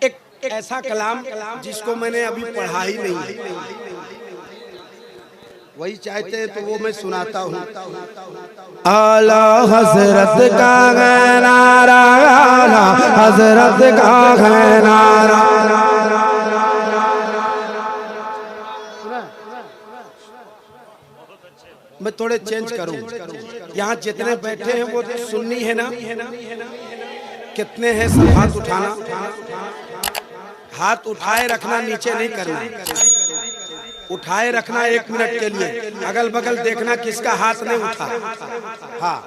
एक ऐसा कलाम जिसको मैंने अभी पढ़ा ही नहीं, वही चाहते हैं तो वो मैं सुनाता हूँ। आला हजरत का है नारा, आला हजरत का है नारा। मैं थोड़े चेंज करूँ, यहाँ जितने बैठे हैं वो सुन्नी है ना, कितने हैं सब हाथ उठाना, हाथ उठाए रखना, नीचे नहीं करना, उठाए रखना 1 मिनट के लिए। अगल बगल देखना किसका हाथ नहीं उठा, हाँ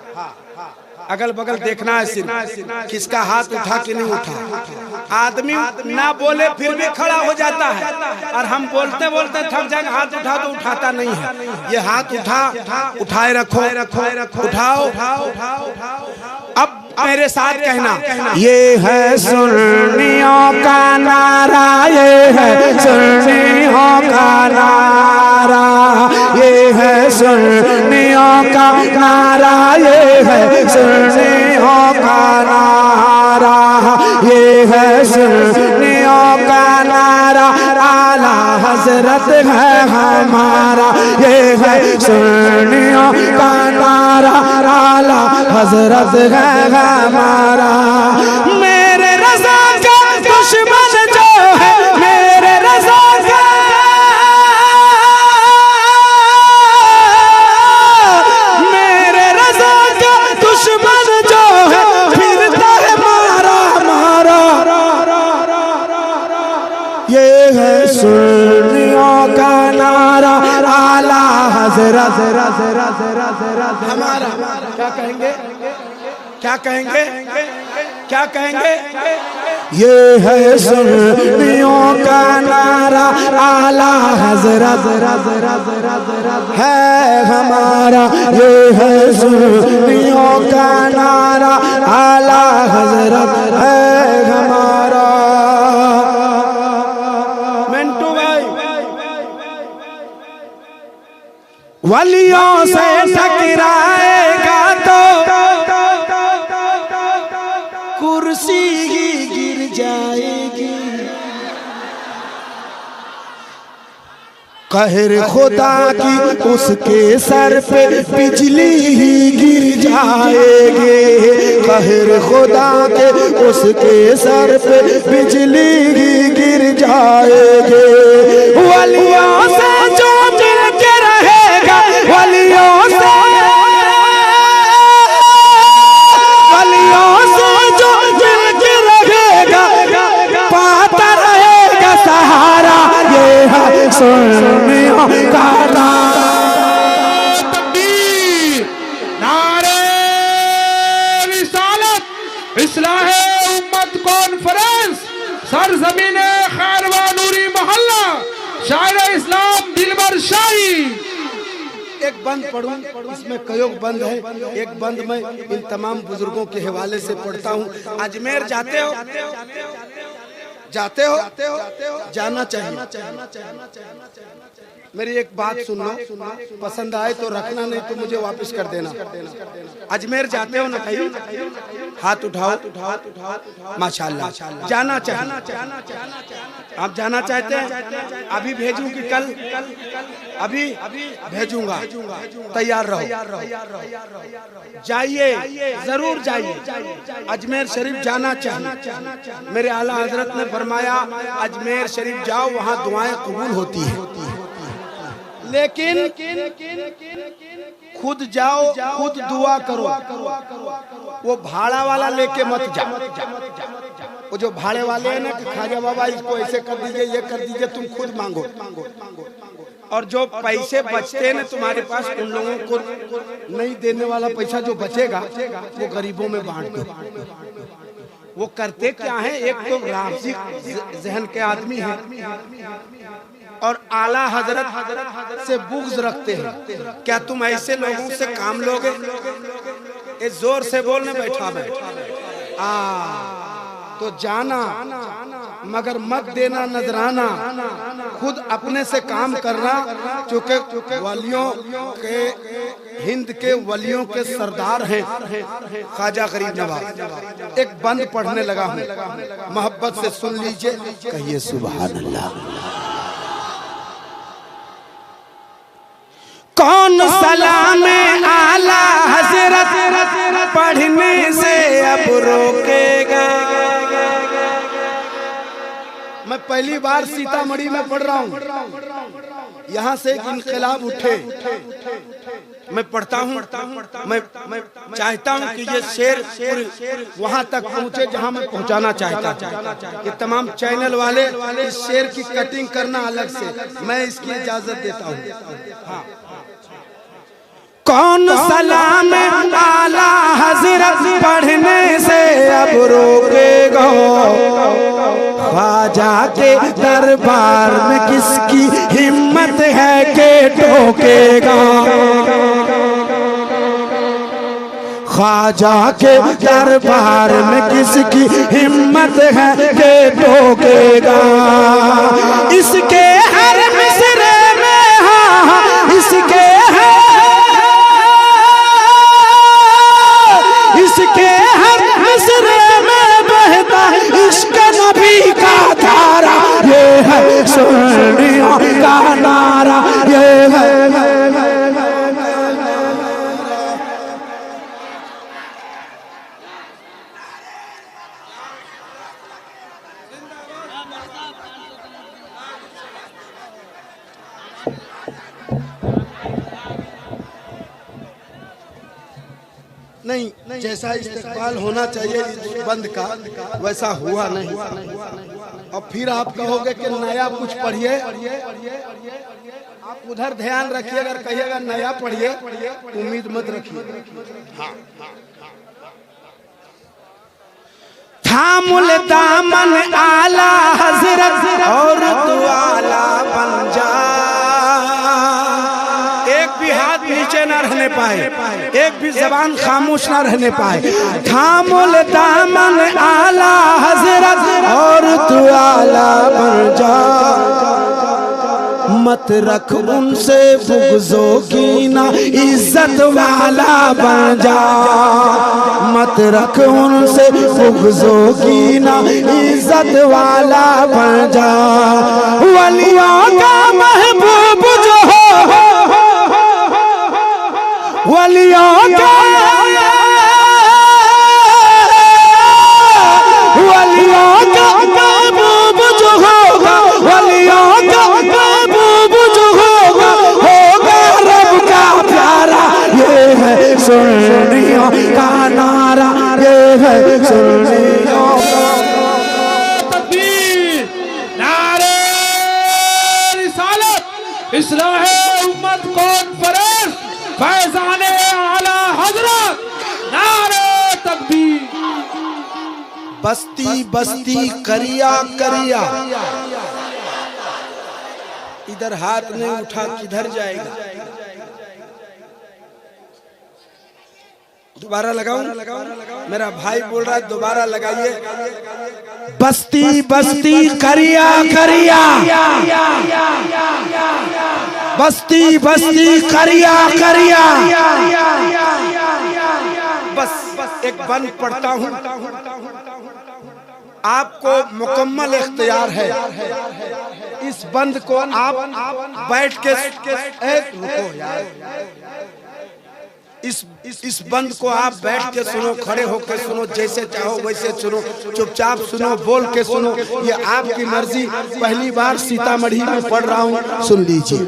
अगल बगल देखना है सिर्फ किसका हाथ उठा कि नहीं उठा। आदमी ना बोले फिर भी खड़ा हो जाता है, और हम बोलते बोलते थक जाएंगे, हाथ उठा तो उठाता नहीं है। ये हाथ उठाए रखो, उठाओ। अब मेरे साथ कहना, ये है सुन्नियों का नारा, ये है सुन्नियों का नारा, ये है सुन्नियों का नारा, ये है सुन्नियों का नारा, ये है सुन्नियों का नारा, आला हजरत है हमारा, ये है सुन्नियों का नारा, आला हजरत है हमारा। मेरे रज़ा का दुश्मन जो है, मेरे रज़ा का, मेरे रज़ा का दुश्मन जो है, फिरता है मारा मारा। ये है सुन्नियों का नारा, आला हजरत हमारा। क्या कहेंगे, क्या कहेंगे, क्या कहेंगे? ये है सुन्नियों का नारा, आला हजरत है हमारा, ये है सुन्नियों का नारा, आला हजरत है हमारा। मिंटू भाई, वलियों से टकराएगा तो कुर्सी ही गिर जाएगी, कहर खुदा की उसके सर पे बिजली ही गिर जाएगी, कहर खुदा के उसके सर पे बिजली ही गिर जाएगी। वलियों से जो मिल के रहेगा, वलियों से जो मिल के रहेगा, पाता रहेगा सहारा, ये है सुन्नियों का नारा। नारे रिसालत इस्लाहे उम्मत कॉन्फ्रेंस, सरजमीने खैरवा नूरी मोहल्ला, शायर इस्लाम दिलबर शाही। एक बंद पढ़ूं, इसमें कई बंद है, एक बंद मैं इन तमाम बुजुर्गों के हवाले से पढ़ता हूँ। अजमेर जाते हो, जाते हो, जाना चाहिए। मेरी एक बात सुन लो, पसंद आए तो रखना, नहीं तो मुझे वापस कर देना। अजमेर जाते हो ना कहीं, हाथ उठाओ, माशाल्लाह, जाना चाहिए। आप जाना चाहते हैं? अभी भेजूं कि कल? अभी भेजूंगा, तैयार रहो, जाइए, जरूर जाइए। अजमेर शरीफ जाना चाहिए। मेरे आला हजरत ने फरमाया, अजमेर शरीफ जाओ, वहाँ दुआएं कबूल होती है, लेकिन खुद जाओ, खुद दुआ करो। वो भाड़ा वाला लेके मत जाओ। वो जो भाड़े वाले हैं ना कि खाजा बाबा इसको ऐसे कर दीजिए, ये कर दीजिए, तुम खुद मांगो। और जो पैसे बचते हैं ना तुम्हारे पास, उन लोगों को नहीं देने वाला पैसा जो बचेगा वो गरीबों में बांट दो। वो करते क्या है, एक तो राजी जहन के आदमी है और आला हजरत से बुग़्ज़ रखते हैं। क्या तुम ऐसे लोगों से काम लोगे? ये जोर से बोलने बैठा मैं, तो जाना मगर मत देना नजराना, खुद अपने से काम करना, क्योंकि वलियों के, हिंद के वलियों के सरदार हैं ख्वाजा गरीब नवाज। एक बंद पढ़ने लगा हूँ, मोहब्बत से सुन लीजिए, कहिए सुभान अल्लाह। कौन सलाम आला हजरत पढ़ने से अब रोकेगा। मैं पहली बार सीतामढ़ी में पढ़ रहा हूँ, यहाँ से एक इनकलाब उठे, मैं पढ़ता हूँ, मैं चाहता हूँ कि ये शेर वहाँ तक पहुँचे जहाँ मैं पहुँचाना चाहता हूँ। ये तमाम चैनल वाले इस शेर की कटिंग करना अलग से, मैं इसकी इजाजत देता हूँ। हाँ। कौन सलाम आला हजरत पढ़ने से अब रोकेगा, ख्वाजा के दरबार में किसकी हिम्मत है के टोकेगा। ख्वाजा के दरबार में किसकी हिम्मत है के टोकेगा। इसके हर मिसरे में हाँ, इसके इसके हर मिसरे में बहता इश्क नबी का धारा, ये है सुन्नियों का नारा, ये है। नहीं, जैसा इस्तेकबाल होना चाहिए इस बंद का वैसा हुआ नहीं। और फिर आप कहोगे कि नया कुछ पढ़िए, आप उधर ध्यान रखिए, अगर कहिएगा नया पढ़िए उम्मीद मत रखिए। हाँ। थामुल दामन आला हजरत और तू आला बन जा। एक भी हाथ नीचे ना रहने पाए, एक भी जबान खामोश ना रहने पाए। थामुल दामन आला हजरत और तू आला बन जा। मत रख उनसे बुग़्ज़ो कीना, इज्जत वाला बन जा। मत रख उनसे बुग़्ज़ो कीना, इज्जत वाला बन जा। वलियों का महबूब जो हो, वलियों का, वलियों का महबूब जो होगा, वलियों का महबूब जो होगा, होगा रब का प्यारा। ये है सुन्नियों का नारा, ये है सुन्नियों का। तकबीर, नारे रिसालत, इस्लाह उम्मत कॉन्फ्रेंस, फैज़ाने आला हजरत, नारे तकबीर। बस्ती बस्ती करिया करिया, इधर हाथ नहीं उठा किधर जाएगा। दोबारा लगाऊं? मेरा भाई बोल रहा है दोबारा लगाइए। बस्ती बस्ती करिया करिया, बस्ती बस्ती करिया करिया। बस एक बंद पढ़ता हूँ, आपको मुकम्मल इख्तियार है। इस बंद को आप बैठ के रुको यार, इस बंद को आप बैठ के सुनो, खड़े होकर सुनो, जैसे चाहो वैसे सुनो, चुपचाप सुनो, बोल के सुनो, ये आपकी मर्जी। पहली बार सीतामढ़ी में पढ़ रहा हूँ, सुन लीजिए।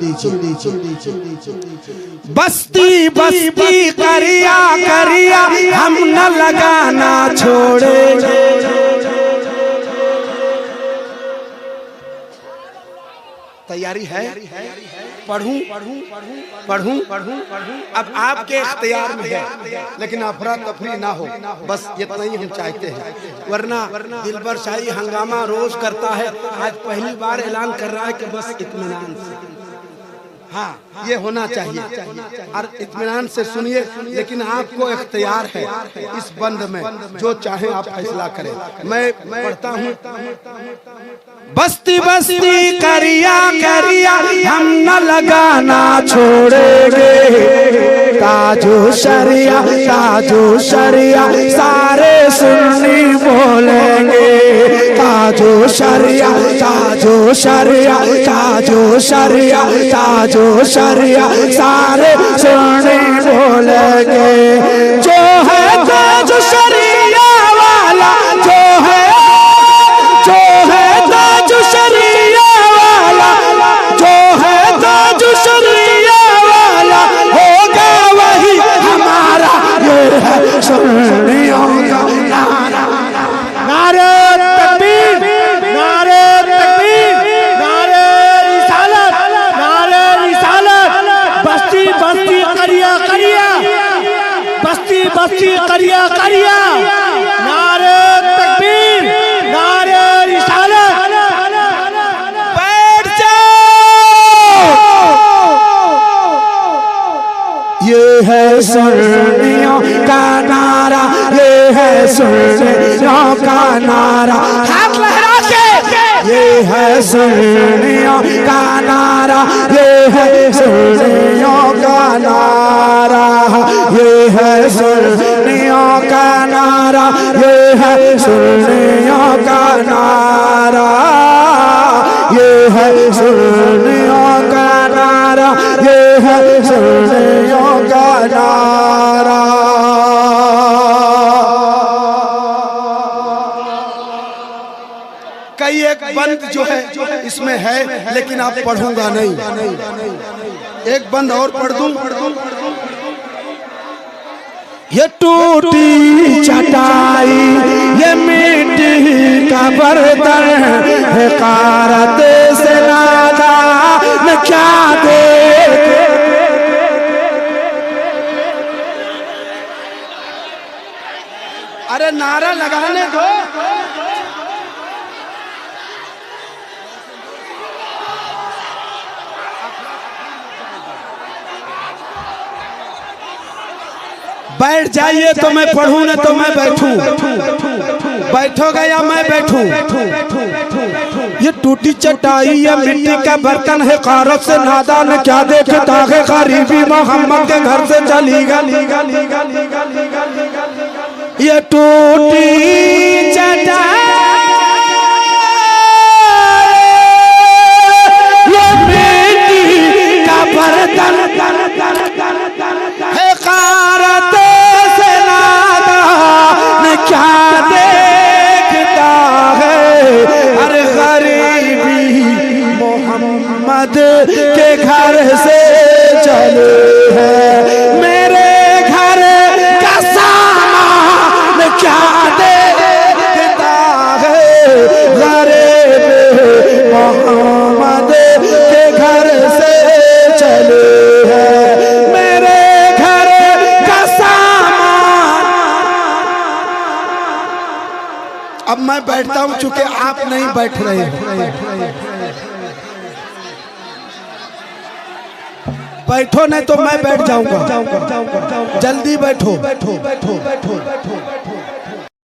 बस्ती बस्ती करिया करिया, हम न लगाना छोड़े। तैयारी है? पढ़ूं पढ़ूं पढ़ूं पढ़ूं पढ़ूं, अब आपके इख्तियार में है, लेकिन अफरा तफरी ना हो, बस इतना ही हम चाहते हैं। वरना दिलबर शाही हंगामा रोज करता है, आज पहली बार ऐलान कर रहा है कि बस इत्मीनान से। हाँ, ये होना चाहिए और इत्मीनान से सुनिए। लेकिन आपको इख्तियार है इस बंद में, जो चाहे आप फैसला करें। मैं पढ़ता हूँ। बस्ती बस्ती करिया करिया हम न लगाना छोड़ेंगे, ताजो शरिया सारे सुन्नी बोलेंगे। ताजो शरिया सारे सुन्नी बोलेंगे। जो है ताजो शरिया वाला, जो है ताजो शरिया वाला, जो है ताजो शरिया वाला, होगा वही हमारा। ये है सुन्नियों का नारा। नारे तकबीर, नारे तकबीर, नारे रिसालत, नारे रिसालत। बस्ती बस्ती करिया करिया, बस्ती बस्ती करिया करिया। नारे तकबीर, नारे रिसालत। बैठ जाओ। ये है सुन्नियों का नारा, ये है सुन्नियों का नारा। हाथ लहरा के ये है सुन्नियों का नारा, ये है सुन्नियों का नारा, ये है सुन्नियों का नारा, ये है सुन्नियों का नारा, ये है सुन्नियों का नारा, ये है सुन्नियों का नारा। कई एक बंद जो है इसमें है, लेकिन आप पढ़ूंगा नहीं। एक बंद और पढ़ दूं। ये टूटी चटाई, ये मिट्टी का बर्तन, हकारत से नादान क्या दे। अरे नारा लगाने दो। बैठ जाइए तो मैं पढ़ूं, न तो मैं बैठूं। बैठोगे या मैं बैठूं? ये टूटी चटाई या मिट्टी का बर्तन है, कारत से नादान क्या देखता है। गरीबी मोहम्मद के घर से चली गई। ये टूटी चटाई, ये मिट्टी का बर्तन है, कारत से नादान क्या देखता है। अरे गरीबी मोहम्मद के घर से चले हैं, मेरे घर का सामान क्या देखता है। गरीब मोहम्मद के घर से चले हैं, मेरे घर का सामान। अब मैं बैठता हूं, चूंकि आप नहीं बैठ रहे हैं। बैठो नहीं तो मैं बैठ जाऊंगा। जल्दी बैठो।